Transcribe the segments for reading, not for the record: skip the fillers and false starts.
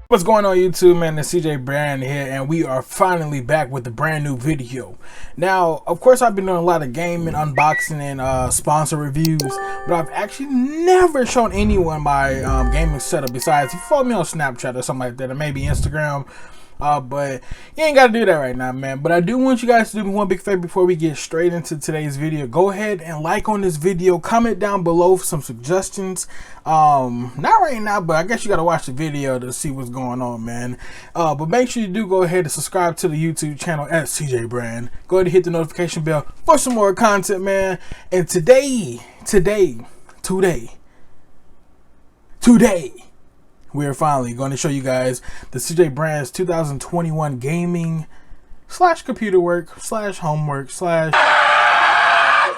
What's going on YouTube, man? It's CJ Brand here, and we are finally back with a brand new video. Now, of course, I've been doing a lot of gaming, unboxing, and sponsor reviews, but I've actually never shown anyone my gaming setup besides if you follow me on Snapchat or something like that, or maybe Instagram. But you ain't gotta do that right now, man. But I do want you guys to do me one big favor before we get straight into today's video. Go ahead and like on this video, comment down below for some suggestions. Not right now, but I guess you gotta watch the video to see what's going on, man. But make sure you do go ahead and subscribe to the YouTube channel at CJ Brand. Go ahead and hit the notification bell for some more content, man. And today, we're finally going to show you guys the CJ Brand's 2021 gaming / computer work / homework / Shut up!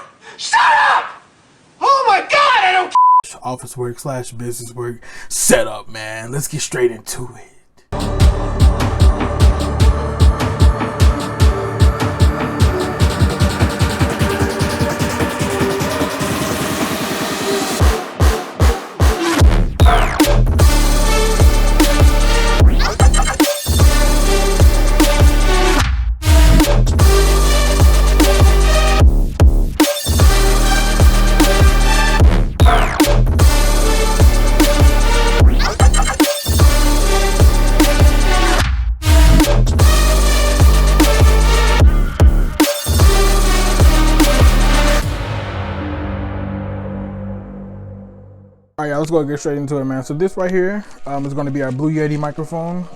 Oh my god, I don't office work / business work setup, man. Let's get straight into it. Alright, let's go get straight into it, man. So this right here is going to be our Blue Yeti microphone.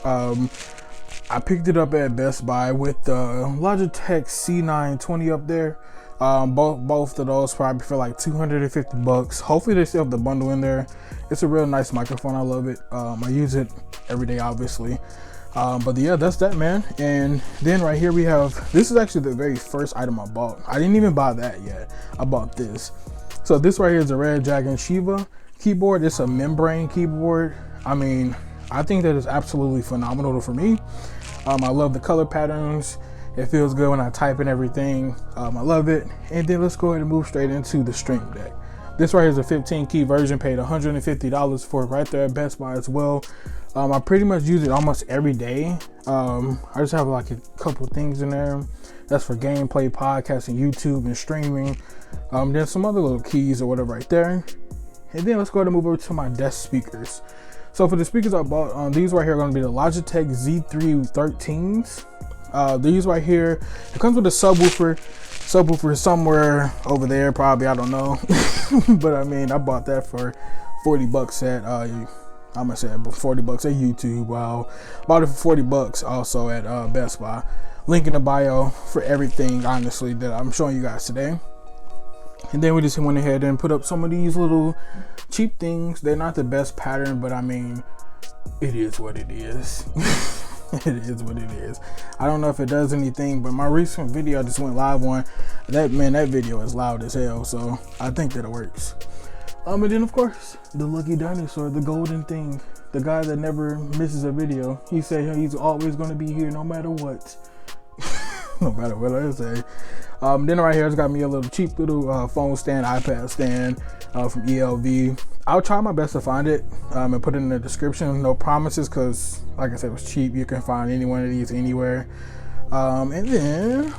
I picked it up at Best Buy with the Logitech C920 up there. Both of those probably for like 250 bucks. Hopefully they still have the bundle in there. It's a real nice microphone. I love it. I use it every day, obviously. But yeah, that's that, man. And then right here we have, this is actually the very first item I bought. I didn't even buy that yet. I bought this. So this right here is a Red Dragon Shiva keyboard. It's a membrane keyboard. I mean, I think that is absolutely phenomenal for me. I love the color patterns. It feels good when I type and everything. I love it. And then let's go ahead and move straight into the Stream Deck. This right here is a 15 key version, paid $150 for it right there at Best Buy as well. I pretty much use it almost every day. I just have like a couple things in there. That's for gameplay, podcasting, YouTube, and streaming. Then some other little keys or whatever right there. And then let's go ahead and move over to my desk speakers. So for the speakers I bought, these right here are going to be the Logitech Z3 13s. These right here, it comes with a subwoofer somewhere over there, probably, I don't know. But I mean, I bought that for 40 bucks at, I'm gonna say 40 bucks at YouTube. Wow. Bought it for 40 bucks also at Best Buy. Link in the bio for everything, honestly, that I'm showing you guys today. And then we just went ahead and put up some of these little cheap things. They're not the best pattern, but I mean, it is what it is. It is what it is. I don't know if it does anything, but my recent video I just went live on, that video is loud as hell, so I think that it works. And then of course, the lucky dinosaur, the golden thing, the guy that never misses a video. He said he's always going to be here no matter what. No matter what I say. Then right here, it's got me a little cheap little phone stand, iPad stand from ELV. I'll try my best to find it and put it in the description. No promises, because like I said, it was cheap. You can find any one of these anywhere. And then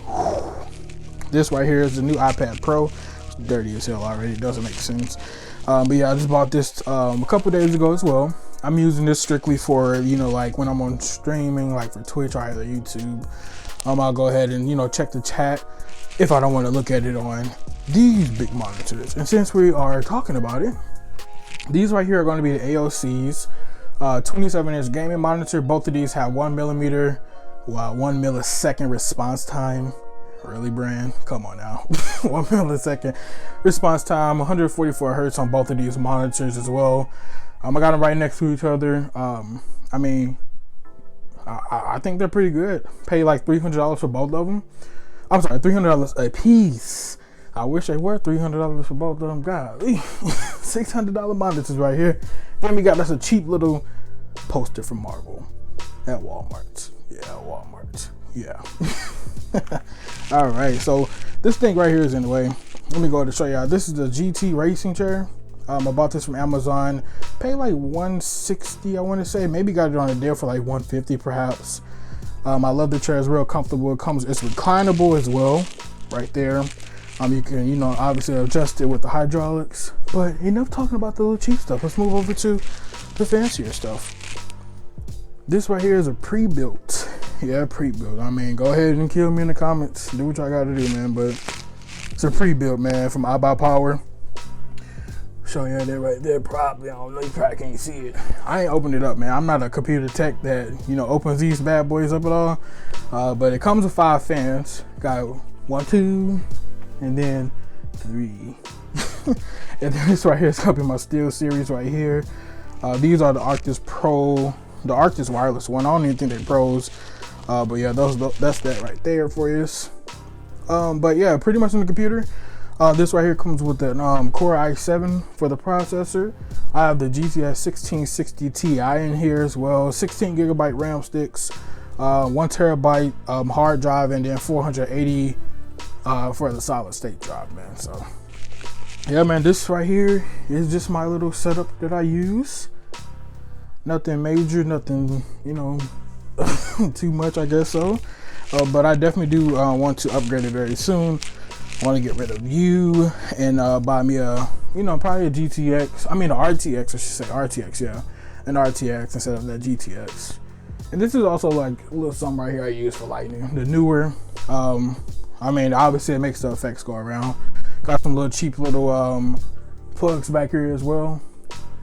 this right here is the new iPad Pro. It's dirty as hell already. It doesn't make sense. But yeah, I just bought this a couple days ago as well. I'm using this strictly for, you know, like when I'm on streaming, like for Twitch or either YouTube. I'll go ahead and, you know, check the chat if I don't want to look at it on these big monitors. And since we are talking about it, these right here are going to be the AOC's 27-inch gaming monitor. Both of these have 1 millisecond response time. Really, Brand? Come on now. 1 millisecond response time, 144 hertz on both of these monitors as well. I got them right next to each other. I mean, I think they're pretty good. Pay like $300 for both of them. I'm sorry, $300 a piece. I wish they were $300 for both of them. God, $600 monitors right here. Then we got, that's a cheap little poster from Marvel at Walmart. Yeah, Walmart. Yeah. All right, so this thing right here is in the way. Let me go ahead and show y'all. This is the GT racing chair. I bought this from Amazon, paid like $160, I want to say. Maybe got it on a deal for like $150 perhaps. I love the chair, it's real comfortable. It's reclinable as well, right there. You can, you know, obviously adjust it with the hydraulics. But enough talking about the little cheap stuff. Let's move over to the fancier stuff. This right here is a pre-built. Yeah, pre-built. I mean, go ahead and kill me in the comments. Do what y'all gotta do, man. But it's a pre-built, man, from iBuyPower. Showing you that right there. Probably, I don't know, you probably can't see it. I ain't opened it up, man. I'm not a computer tech that, you know, opens these bad boys up at all. But it comes with 5 fans. Got 1, 2, and then 3. And then this right here is gonna be my Steel series right here. These are the Arctis Pro, the Arctis wireless one. I don't even think they're pros. But yeah, that's that right there for you. But yeah, pretty much in the computer. This right here comes with an Core i7 for the processor. I have the GTX 1660 Ti in here as well. 16 gigabyte RAM sticks, 1 terabyte hard drive, and then 480 for the solid state drive, man. So yeah, man, this right here is just my little setup that I use. Nothing major, nothing, you know, too much, I guess so. But I definitely do want to upgrade it very soon. I want to get rid of you and buy me a, you know, probably a GTX. I mean, an RTX, I should say. RTX, yeah. An RTX instead of that GTX. And this is also like a little something right here I use for lighting. The newer, I mean, obviously it makes the effects go around. Got some little cheap little plugs back here as well.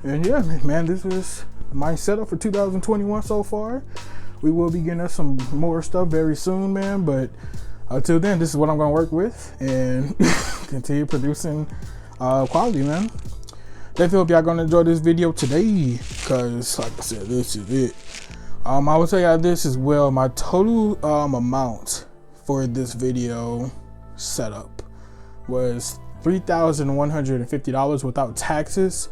And yeah, man, this is my setup for 2021 so far. We will be getting us some more stuff very soon, man. But until then, this is what I'm going to work with and continue producing quality, man. Definitely hope y'all going to enjoy this video today, because like I said, this is it. I will tell y'all this as well. My total amount for this video setup was $3,150 without taxes.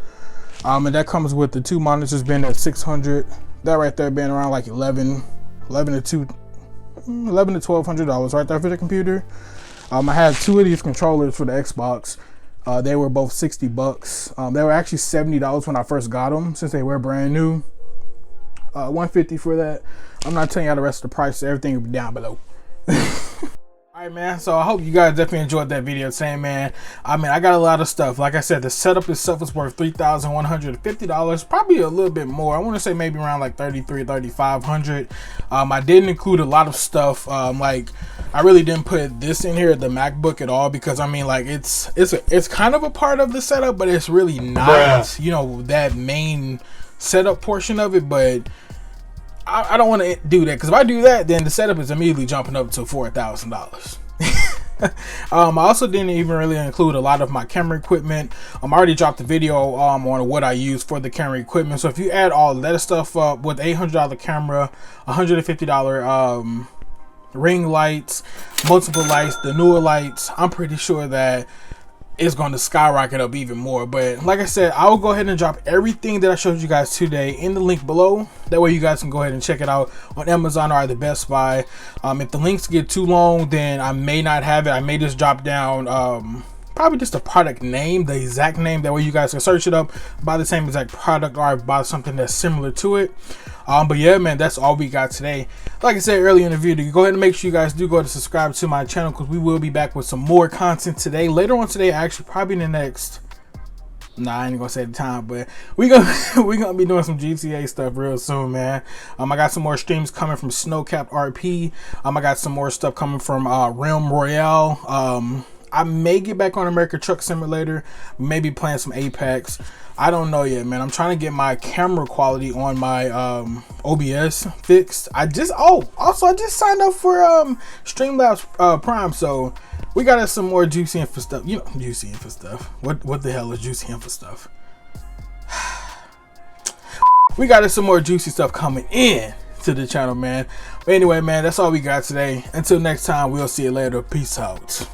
And that comes with the 2 monitors being at $600. That right there being around like $1,100 to $1,200 right there for the computer. I had 2 of these controllers for the Xbox. They were both $60. They were actually $70 when I first got them, since they were brand new. $150 for that. I'm not telling y'all the rest of the price. Everything will be down below. Alright, man, so I hope you guys definitely enjoyed that video today, man. I mean, I got a lot of stuff. Like I said, the setup itself was worth $3,150, probably a little bit more. I want to say maybe around like $3,500. I didn't include a lot of stuff. Like, I really didn't put this in here, the MacBook, at all, because I mean, like, it's kind of a part of the setup, but it's really not, you know, that main setup portion of it. But I don't want to do that, because if I do that, then the setup is immediately jumping up to $4,000. I also didn't even really include a lot of my camera equipment. I already dropped the video on what I use for the camera equipment. So if you add all that stuff up with $800 camera, $150 ring lights, multiple lights, the newer lights, I'm pretty sure that it's going to skyrocket up even more. But like I said, I will go ahead and drop everything that I showed you guys today in the link below. That way you guys can go ahead and check it out on Amazon or either Best Buy. If the links get too long, then I may not have it. I may just drop down probably just the product name, the exact name. That way you guys can search it up, buy the same exact product, or buy something that's similar to it. But yeah, man, that's all we got today. Like I said earlier in the video, go ahead and make sure you guys do go to subscribe to my channel, because we will be back with some more content today. Later on today, actually, probably in the next, I ain't gonna say the time, but we gonna be doing some GTA stuff real soon, man. I got some more streams coming from Snowcapped RP. I got some more stuff coming from Realm Royale. I may get back on American Truck Simulator, maybe playing some Apex. I don't know yet, man. I'm trying to get my camera quality on my OBS fixed. I just signed up for Streamlabs Prime, so we got us some more juicy info stuff. You know, juicy info stuff. What the hell is juicy info stuff? We got us some more juicy stuff coming in to the channel, man. But anyway, man, that's all we got today. Until next time, we'll see you later. Peace out.